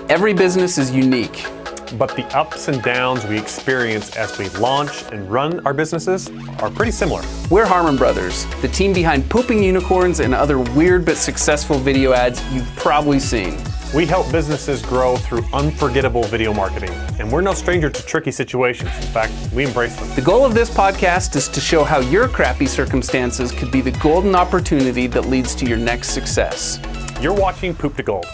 Every business is unique. But the ups and downs we experience as we launch and run our businesses are pretty similar. We're Harmon Brothers, the team behind Pooping Unicorns and other weird but successful video ads you've probably seen. We help businesses grow through unforgettable video marketing, and we're no stranger to tricky situations. In fact, we embrace them. The goal of this podcast is to show how your crappy circumstances could be the golden opportunity that leads to your next success. You're watching Poop to Gold.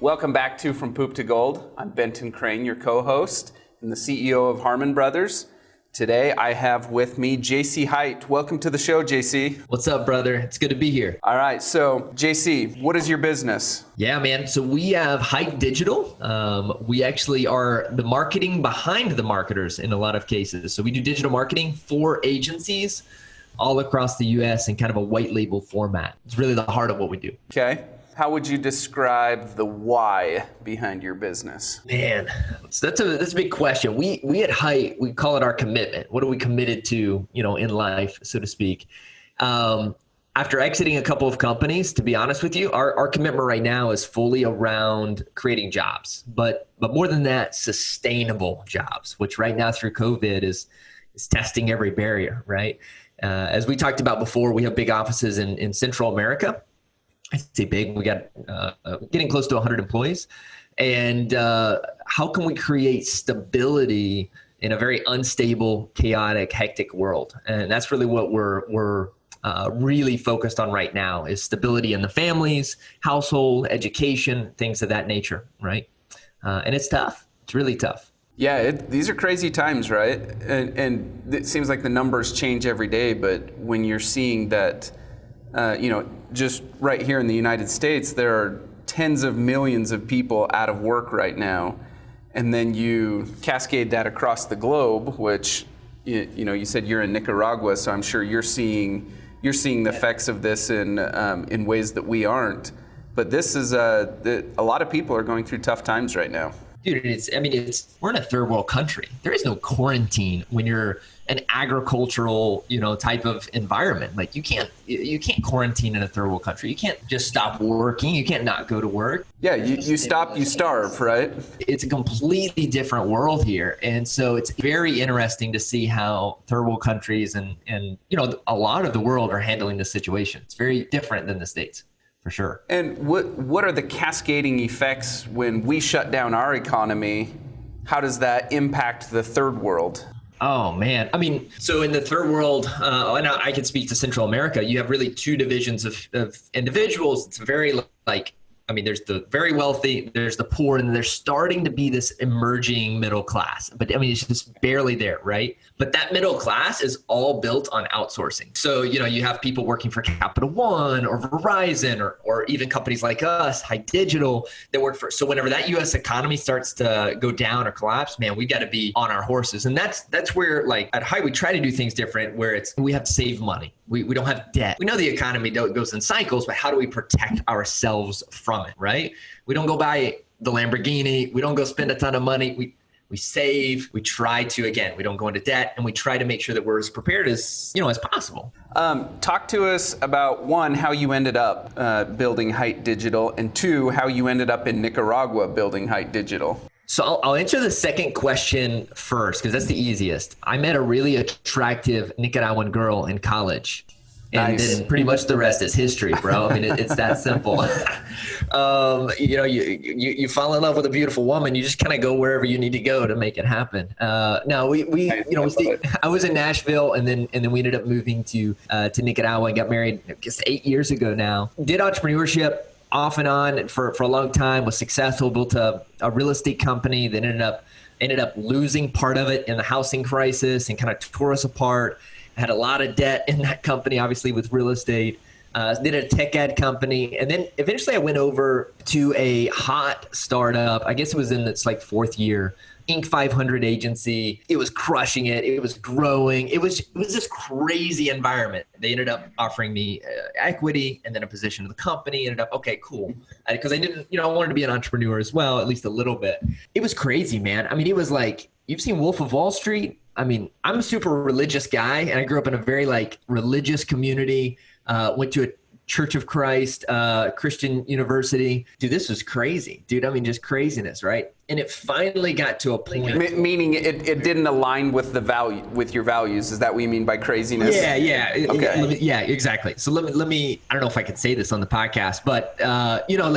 Welcome back to From Poop to Gold. I'm Benton Crane, your co-host and the CEO of Harmon Brothers. Today I have with me JC Hite. Welcome to the show, JC. What's up, brother? It's good to be here. All right, so JC, what is your business? Yeah, man. So we have Hite Digital. We actually are the marketing behind the marketers in a lot of cases. So we do digital marketing for agencies all across the US in kind of a white label format. It's really the heart of what we do. Okay. How would you describe the why behind your business? Man, so that's a big question. We at Hite, we call it our commitment. What are we committed to, in life, so to speak? After exiting a couple of companies, to be honest with you, our commitment right now is fully around creating jobs, but more than that, sustainable jobs, which right now through COVID is testing every barrier, right? As we talked about before, we have big offices in Central America. I say big, we got getting close to 100 employees. And how can we create stability in a very unstable, chaotic, hectic world? And that's really what we're really focused on right now is stability in the families, household, education, things of that nature, right? And it's tough. It's really tough. Yeah, these are crazy times, right? And it seems like the numbers change every day, but when you're seeing that, just right here in the United States, there are tens of millions of people out of work right now. And then you cascade that across the globe, which, you said you're in Nicaragua, so I'm sure you're seeing the effects of this in ways that we aren't. But this is, a lot of people are going through tough times right now. Dude, we're in a third world country. There is no quarantine when you're an agricultural, type of environment. Like you can't quarantine in a third world country. You can't just stop working. You can't not go to work. Yeah, you stop, you starve, right? It's a completely different world here. And so it's very interesting to see how third world countries and a lot of the world are handling this situation. It's very different than the States. For sure. And what are the cascading effects when we shut down our economy? How does that impact the third world? Oh, man. So in the third world, and I can speak to Central America, you have really two divisions of individuals. It's very there's the very wealthy, there's the poor, and there's starting to be this emerging middle class. But it's just barely there, right? But that middle class is all built on outsourcing. So, you have people working for Capital One or Verizon or even companies like us, Hite Digital, that work for. So whenever that US economy starts to go down or collapse, man, we got to be on our horses. And that's where at Hite, we try to do things different where we have to save money. We don't have debt. We know the economy goes in cycles, but how do we protect ourselves from it, right? We don't go buy the Lamborghini. We don't go spend a ton of money. We save. We try to, again, we don't go into debt, and we try to make sure that we're as prepared as possible. Talk to us about, one, how you ended up building Hite Digital, and two, how you ended up in Nicaragua building Hite Digital. So I'll answer the second question first, because that's the easiest. I met a really attractive Nicaraguan girl in college. And nice. Then pretty much the rest is history, bro. It's that simple. You fall in love with a beautiful woman, you just kind of go wherever you need to go to make it happen. I was in Nashville, and then we ended up moving to Nicaragua and got married, I guess 8 years ago now. Did entrepreneurship off and on for a long time, was successful, built a real estate company that ended up losing part of it in the housing crisis and kind of tore us apart. I had a lot of debt in that company, obviously with real estate. Did a tech ad company. And then eventually I went over to a hot startup. I guess it was in its fourth year, Inc. 500 agency. It was crushing it. It was growing. It was this crazy environment. They ended up offering me equity and then a position in the company. Ended up, okay, cool. Because I didn't, I wanted to be an entrepreneur as well, at least a little bit. It was crazy, man. It was like, you've seen Wolf of Wall Street? I'm a super religious guy, and I grew up in a very religious community. Went to a Church of Christ, Christian University. Dude, this was crazy, dude. I mean, just craziness, right? And it finally got to a point. Meaning it didn't align with with your values. Is that what you mean by craziness? Yeah. Okay. Yeah, exactly. So let me, I don't know if I could say this on the podcast, but,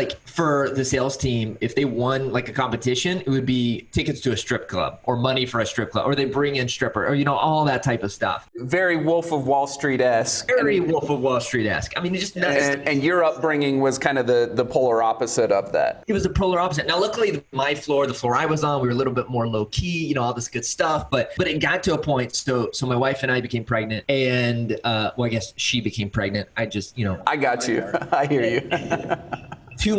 like for the sales team, if they won like a competition, it would be tickets to a strip club or money for a strip club, or they bring in stripper or, all that type of stuff. Very Wolf of Wall Street-esque. Very Wolf of Wall Street-esque. I mean, it's just nuts. And your upbringing was kind of the polar opposite of that. It was the polar opposite. Now, luckily, the floor I was on, we were a little bit more low key, all this good stuff. But it got to a point. So my wife and I became pregnant, and I guess she became pregnant. I just, I got you. I hear you. 2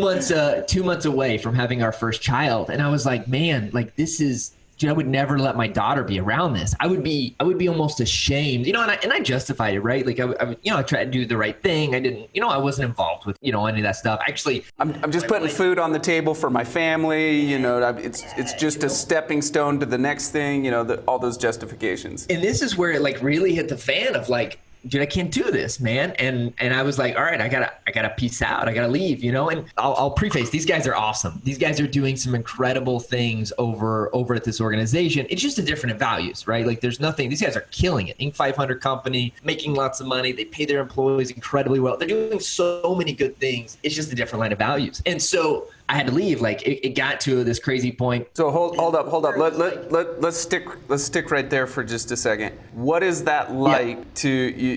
months away from having our first child, and I was like, man, like this is. Dude, I would never let my daughter be around this. I would be almost ashamed, and I justified it, right? Like I tried to do the right thing. I didn't, I wasn't involved with, any of that stuff. Actually, I'm just putting food on the table for my family. It's just a stepping stone to the next thing. All those justifications. And this is where it like really hit the fan of like, dude, I can't do this, man. And I was like, all right, I gotta peace out. I gotta leave, and I'll preface, these guys are awesome. These guys are doing some incredible things over at this organization. It's just a different values, right? Like there's nothing, these guys are killing it. Inc. 500 company, making lots of money. They pay their employees incredibly well. They're doing so many good things. It's just a different line of values. And so I had to leave. Like it got to this crazy point. So hold up. Let's stick right there for just a second. What is that like to you?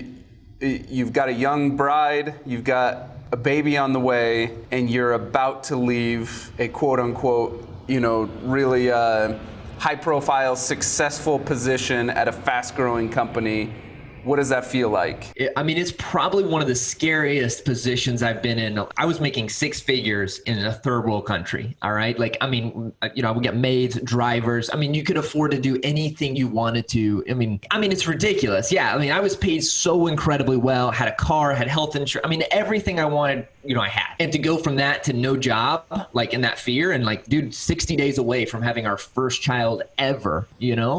You've got a young bride, you've got a baby on the way, and you're about to leave a quote unquote, really high profile, successful position at a fast growing company. What does that feel like? It's probably one of the scariest positions I've been in. I was making six figures in a third world country. All right. Like, we get maids, drivers. You could afford to do anything you wanted to. It's ridiculous. Yeah. I was paid so incredibly well, had a car, had health insurance. Everything I wanted, I had. And to go from that to no job, like in that fear and like, dude, 60 days away from having our first child ever,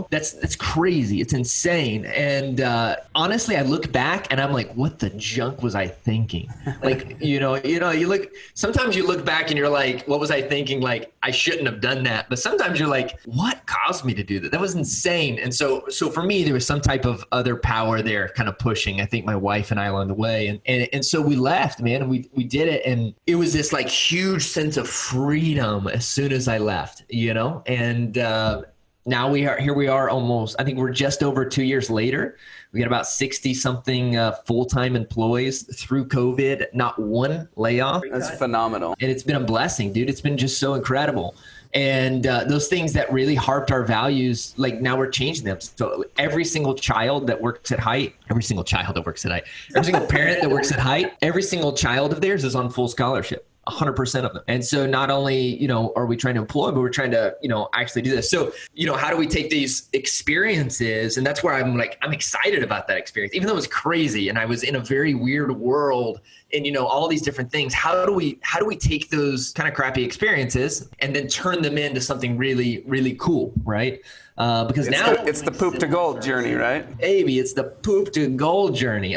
that's crazy. It's insane. And, honestly, I look back and I'm like, what the junk was I thinking? Like, sometimes you look back and you're like, what was I thinking? Like, I shouldn't have done that. But sometimes you're like, what caused me to do that? That was insane. And so for me, there was some type of other power there kind of pushing, I think my wife and I along the way. And so we left, man, and we did it. And it was this like huge sense of freedom as soon as I left, and, now here we are almost, I think we're just over 2 years later. We got about 60 something full-time employees through COVID, not one layoff. That's phenomenal. And it's been a blessing, dude. It's been just so incredible. And those things that really harped our values, like now we're changing them. So every single child that works at Hite, every single parent that works at Hite, every single child of theirs is on full scholarship. 100% of them. And so not only, are we trying to employ, but we're trying to, actually do this. So, how do we take these experiences? And that's where I'm excited about that experience, even though it was crazy and I was in a very weird world and, all these different things. How do we take those kind of crappy experiences and then turn them into something really, really cool, right? Because it's the poop to gold journey, right? Baby, it's the poop to gold journey.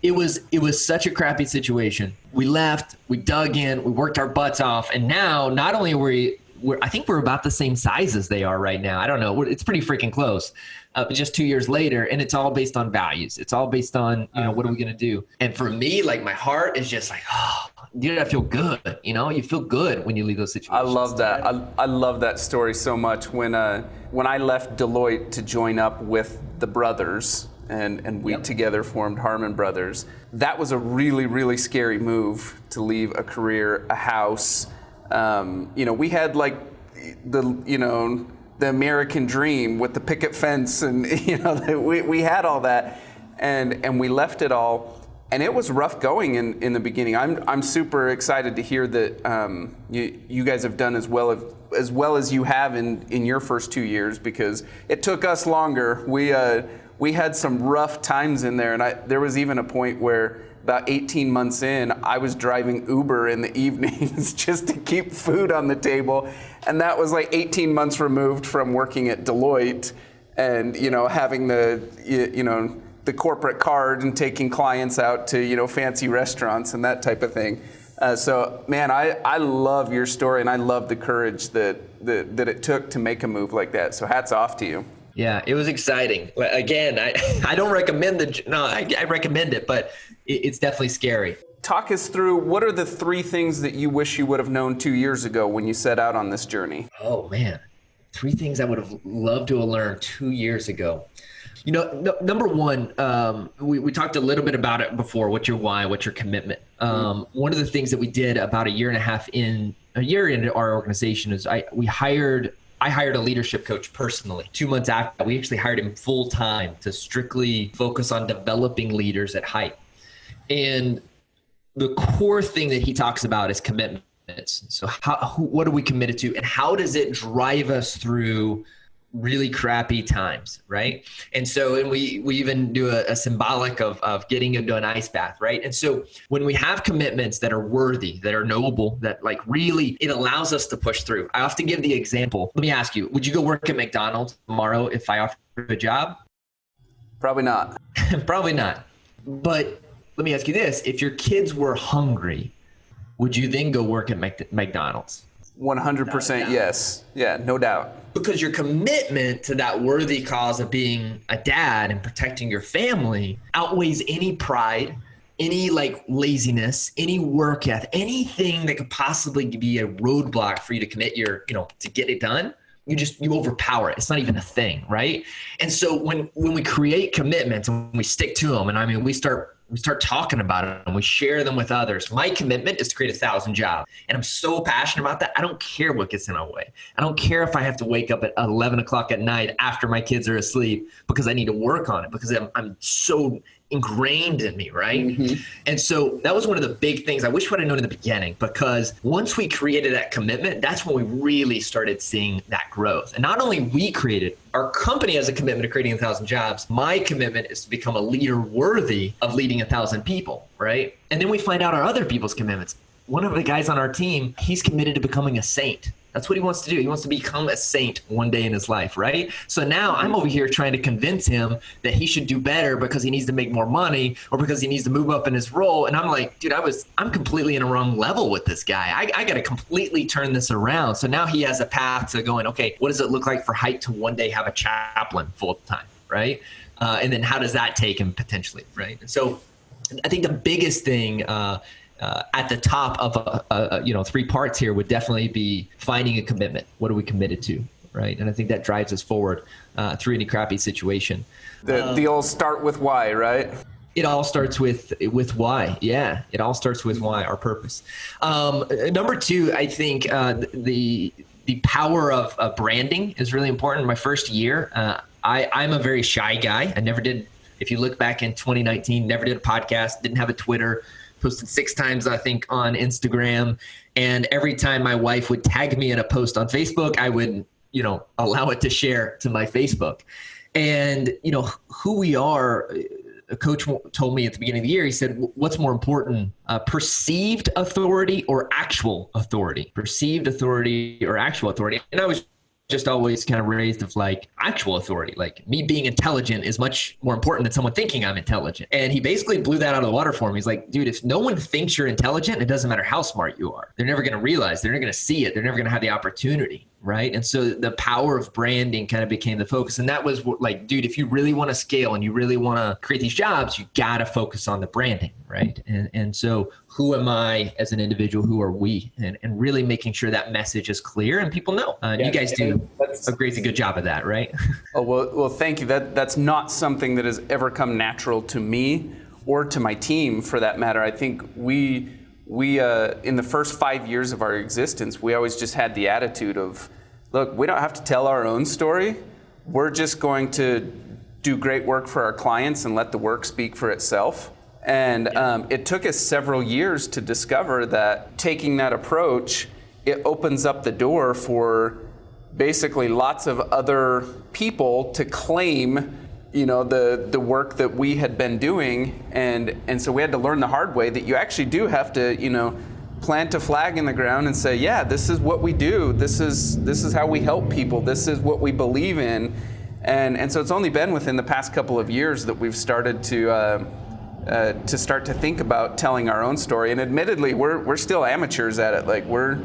It was such a crappy situation. We left, we dug in, we worked our butts off, and now not only I think we're about the same size as they are right now. I don't know, it's pretty freaking close. But just 2 years later, and it's all based on values. It's all based on what are we gonna do? And for me, like my heart is just like, oh, dude, I feel good. You feel good when you leave those situations. I love that. I love that story so much. When I left Deloitte to join up with the brothers. And we together formed Harmon Brothers. That was a really, really scary move to leave a career, a house. We had like the American dream with the picket fence, and we had all that, and we left it all. And it was rough going in the beginning. I'm super excited to hear that you guys have done as well as you have in your first 2 years, because it took us longer. We had some rough times in there, and there was even a point where about 18 months in, I was driving Uber in the evenings just to keep food on the table. And that was like 18 months removed from working at Deloitte and, having the corporate card and taking clients out to, fancy restaurants and that type of thing. So, man, I love your story, and I love the courage that it took to make a move like that. So hats off to you. Yeah, it was exciting. Again, I don't recommend I recommend it, but it's definitely scary. Talk us through, what are the 3 things that you wish you would have known 2 years ago when you set out on this journey? Oh, man. 3 things I would have loved to have learned 2 years ago. Number one, we talked a little bit about it before. What's your why? What's your commitment? One of the things that we did about a year into our organization is I hired a leadership coach personally. 2 months after, we actually hired him full time to strictly focus on developing leaders at Hite. And the core thing that he talks about is commitments. So what are we committed to, and how does it drive us through really crappy times, right? And we even do a symbolic of getting into an ice bath, right? And so when we have commitments that are worthy, that are noble, that like really, it allows us to push through. I often give the example. Let me ask you, would you go work at McDonald's tomorrow if I offered you a job? Probably not. Probably not. But let me ask you this. If your kids were hungry, would you then go work at McDonald's? 100% yes. Yeah, no doubt. Because your commitment to that worthy cause of being a dad and protecting your family outweighs any pride, any like laziness, any work ethic, anything that could possibly be a roadblock for you to commit to get it done. You overpower it. It's not even a thing, right? And so when we create commitments and we stick to them, and I mean, we start talking about it and we share them with others. My commitment is to create 1,000 jobs. And I'm so passionate about that. I don't care what gets in my way. I don't care if I have to wake up at 11 o'clock at night after my kids are asleep because I need to work on it because I'm so ingrained in me, right? Mm-hmm. And so that was one of the big things I wish I would have known in the beginning, because once we created that commitment, that's when we really started seeing that growth. And not only we created, our company has a commitment to creating 1,000 jobs. My commitment is to become a leader worthy of leading 1,000 people, right? And then we find out our other people's commitments. One of the guys on our team, he's committed to becoming a saint. That's what he wants to do. He wants to become a saint one day in his life, right? So now I'm over here trying to convince him that he should do better because he needs to make more money or because he needs to move up in his role. And I'm like, dude, I'm completely in a wrong level with this guy. I got to completely turn this around. So now he has a path to going, okay, what does it look like for Hite to one day have a chaplain full time, right? And then how does that take him potentially, right? And so I think the biggest thing at the top of 3 parts here would definitely be finding a commitment. What are we committed to, right? And I think that drives us forward through any crappy situation. The old start with why, right? It all starts with why. Yeah, it all starts with why, our purpose. Number 2, I think the power of branding is really important. My first year, I'm a very shy guy. I never did. If you look back in 2019, never did a podcast, didn't have a Twitter. Posted 6 times, I think, on Instagram. And every time my wife would tag me in a post on Facebook, I would, allow it to share to my Facebook. And, who we are, a coach told me at the beginning of the year, he said, what's more important, perceived authority or actual authority? Perceived authority or actual authority? And I was just always kind of raised of like actual authority, like me being intelligent is much more important than someone thinking I'm intelligent. And he basically blew that out of the water for me. He's like, dude, if no one thinks you're intelligent, it doesn't matter how smart you are. They're never going to realize, they're never going to see it. They're never going to have the opportunity. Right. And so the power of branding kind of became the focus. And that was like, dude, if you really want to scale and you really want to create these jobs, you got to focus on the branding. Right. And so who am I as an individual? Who are we? And really making sure that message is clear and people know. You guys do a crazy good job of that. Right. Oh, well, thank you. That's not something that has ever come natural to me or to my team for that matter. I think we in the first 5 years of our existence, we always just had the attitude of, look, we don't have to tell our own story. We're just going to do great work for our clients and let the work speak for itself. And it took us several years to discover that taking that approach, it opens up the door for basically lots of other people to claim the work that we had been doing, and so we had to learn the hard way that you actually do have to, plant a flag in the ground and say, yeah, this is what we do. This is how we help people. This is what we believe in. And so it's only been within the past couple of years that we've started to start to think about telling our own story. And admittedly, we're still amateurs at it. Like we're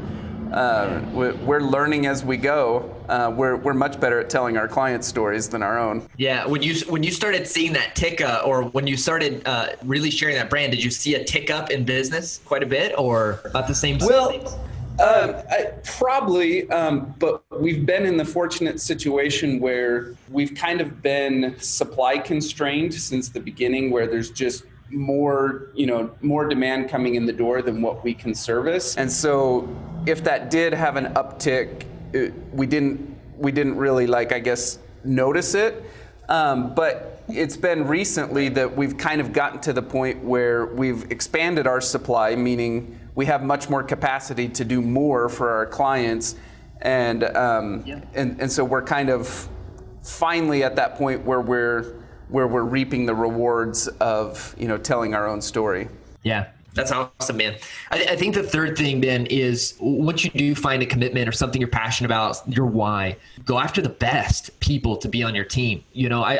learning as we go. We're much better at telling our clients' stories than our own. Yeah, when you started seeing that tick up, or when you started really sharing that brand, did you see a tick up in business quite a bit, or about the same? Well, probably, but we've been in the fortunate situation where we've kind of been supply constrained since the beginning, where there's just more demand coming in the door than what we can service. And so if that did have an uptick, we didn't really notice it. But it's been recently that we've kind of gotten to the point where we've expanded our supply, meaning we have much more capacity to do more for our clients. And so we're kind of finally at that point where we're reaping the rewards of, telling our own story. Yeah, that's awesome, man. I think the third thing, Ben, is once you do find a commitment or something you're passionate about, your why, go after the best people to be on your team.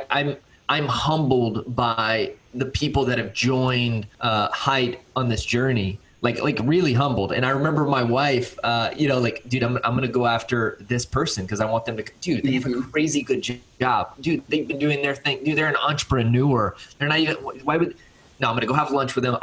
I'm humbled by the people that have joined Hite on this journey. Like really humbled. And I remember my wife, dude, I'm going to go after this person because I want them to, dude, they have a crazy good job. Dude, they've been doing their thing. Dude, they're an entrepreneur. They're not even, I'm going to go have lunch with them.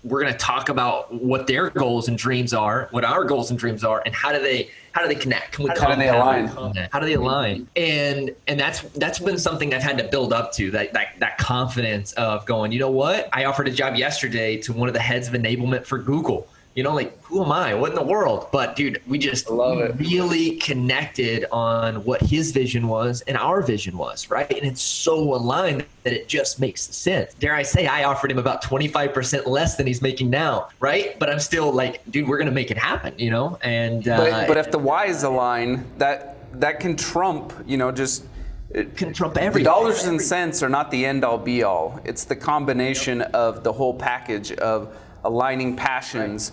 We're going to talk about what their goals and dreams are, what our goals and dreams are, and how do they connect? How do they align? How do they align? And that's been something I've had to build up to, that confidence of going, you know what? I offered a job yesterday to one of the heads of enablement for Google. Who am I? What in the world? But dude, we just really connected on what his vision was and our vision was, right? And it's so aligned that it just makes sense. Dare I say, I offered him about 25% less than he's making now, right? But I'm still like, dude, we're going to make it happen, And but if the whys align, that can trump, it can trump everything. The dollars and cents are not the end all be all. It's the combination of the whole package of aligning passions,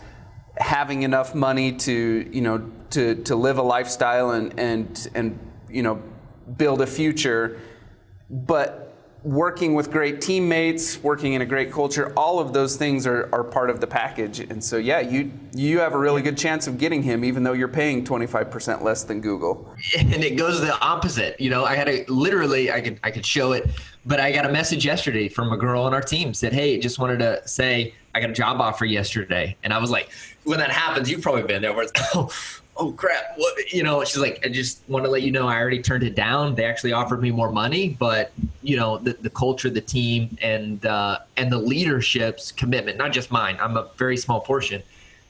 having enough money to live a lifestyle and build a future, but working with great teammates, working in a great culture, all of those things are part of the package. And so yeah, you have a really good chance of getting him, even though you're paying 25% less than Google. And it goes the opposite. I had to literally, I could show it, but I got a message yesterday from a girl on our team, said, hey, just wanted to say I got a job offer yesterday. And I was like, when that happens, you've probably been there where it's, oh crap, what, she's like, I just want to let you know I already turned it down. They actually offered me more money, but the culture, the team, and the leadership's commitment, not just mine, I'm a very small portion,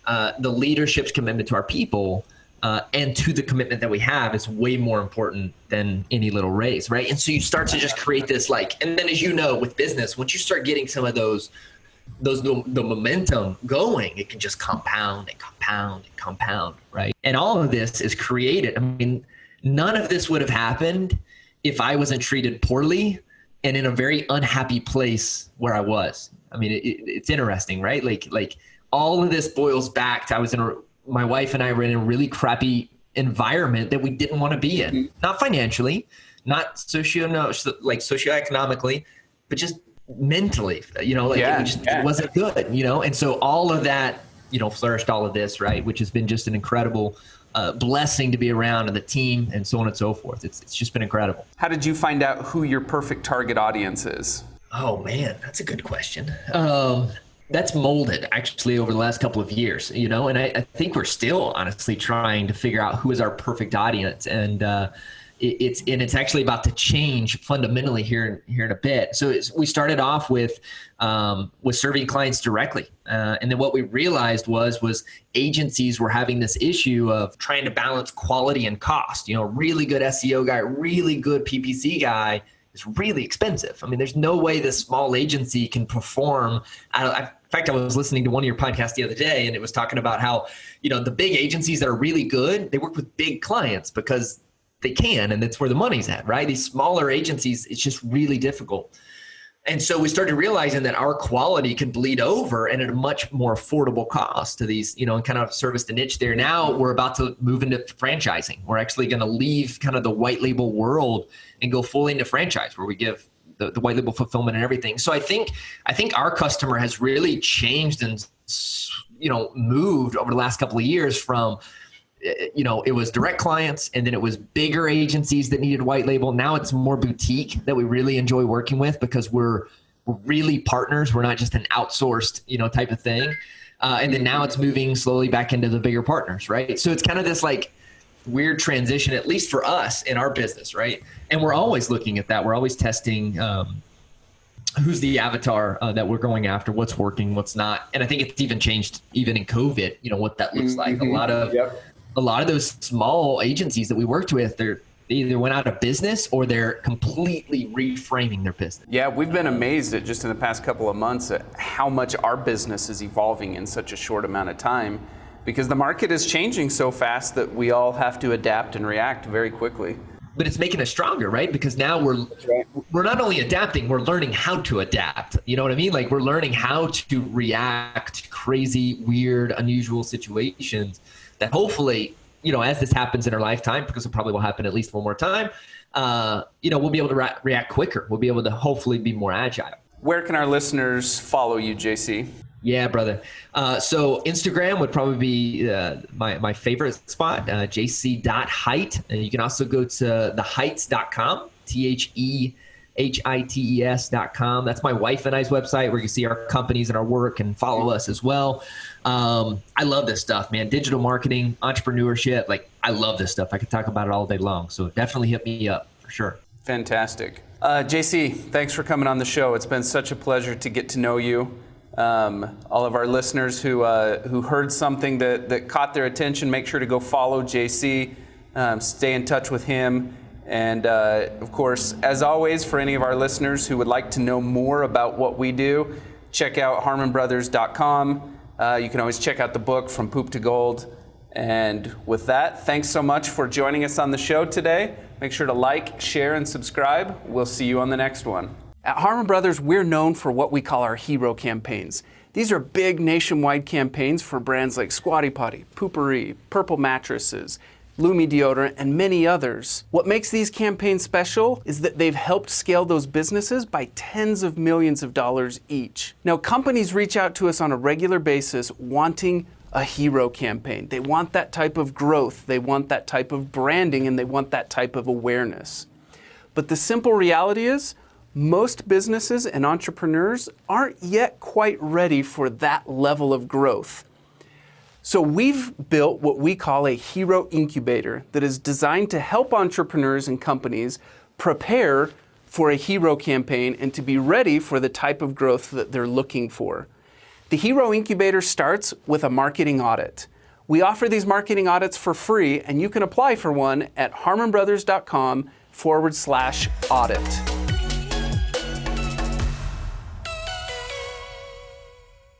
the leadership's commitment to our people and to the commitment that we have is way more important than any little raise, right? And so you start to just create this and then as with business, once you start getting some of the momentum going, it can just compound and compound and compound, right? And all of this is created. I mean, none of this would have happened if I wasn't treated poorly and in a very unhappy place where I was. I mean, it's interesting, right? Like all of this boils back to my wife and I were in a really crappy environment that we didn't want to be in. Not financially, not socioeconomically, but just mentally, it wasn't good, and so all of that, flourished all of this, right, which has been just an incredible blessing to be around, and the team and so on and so forth. It's just been incredible. How did you find out who your perfect target audience is? Oh man, that's a good question. That's molded actually over the last couple of years, and I think we're still honestly trying to figure out who is our perfect audience, and it's actually about to change fundamentally here in a bit. So we started off with serving clients directly, and then what we realized was agencies were having this issue of trying to balance quality and cost. Really good SEO guy, really good PPC guy is really expensive. I mean, there's no way this small agency can perform. In fact, I was listening to one of your podcasts the other day, and it was talking about how the big agencies that are really good, they work with big clients because they can, and that's where the money's at, right? These smaller agencies, it's just really difficult. And so we started realizing that our quality can bleed over and at a much more affordable cost to these, and kind of service the niche there. Now we're about to move into franchising. We're actually going to leave kind of the white label world and go fully into franchise, where we give the white label fulfillment and everything. So I think our customer has really changed and, moved over the last couple of years from, it was direct clients, and then it was bigger agencies that needed white label. Now it's more boutique that we really enjoy working with, because we're really partners. We're not just an outsourced, type of thing. And then now it's moving slowly back into the bigger partners, right? So it's kind of this like weird transition, at least for us in our business, right? And we're always looking at that. We're always testing who's the avatar that we're going after, what's working, what's not. And I think it's even changed even in COVID, what that looks like. A lot of those small agencies that we worked with, they either went out of business or they're completely reframing their business. Yeah, we've been amazed at just in the past couple of months at how much our business is evolving in such a short amount of time, because the market is changing so fast that we all have to adapt and react very quickly. But it's making us stronger, right? Because now we're not only adapting, we're learning how to adapt. You know what I mean? Like, we're learning how to react to crazy, weird, unusual situations that hopefully, as this happens in our lifetime, because it probably will happen at least one more time, we'll be able to react quicker. We'll be able to hopefully be more agile. Where can our listeners follow you, JC? Yeah, brother. So Instagram would probably be my favorite spot, jc.hite. And you can also go to thehites.com, TheHites.com. That's my wife and I's website, where you can see our companies and our work and follow us as well. I love this stuff, man. Digital marketing, entrepreneurship. Like, I love this stuff. I could talk about it all day long. So definitely hit me up for sure. Fantastic. JC, thanks for coming on the show. It's been such a pleasure to get to know you. All of our listeners who heard something that caught their attention, make sure to go follow JC, stay in touch with him. And of course, as always, for any of our listeners who would like to know more about what we do, check out harmonbrothers.com. You can always check out the book, From Poop to Gold. And with that, thanks so much for joining us on the show today. Make sure to like, share, and subscribe. We'll see you on the next one. At Harmon Brothers, we're known for what we call our hero campaigns. These are big nationwide campaigns for brands like Squatty Potty, Poopery, Purple Mattresses, Lumi Deodorant, and many others. What makes these campaigns special is that they've helped scale those businesses by tens of millions of dollars each. Now, companies reach out to us on a regular basis wanting a hero campaign. They want that type of growth, they want that type of branding, and they want that type of awareness. But the simple reality is, most businesses and entrepreneurs aren't yet quite ready for that level of growth. So we've built what we call a hero incubator that is designed to help entrepreneurs and companies prepare for a hero campaign and to be ready for the type of growth that they're looking for. The hero incubator starts with a marketing audit. We offer these marketing audits for free, and you can apply for one at harmonbrothers.com/audit.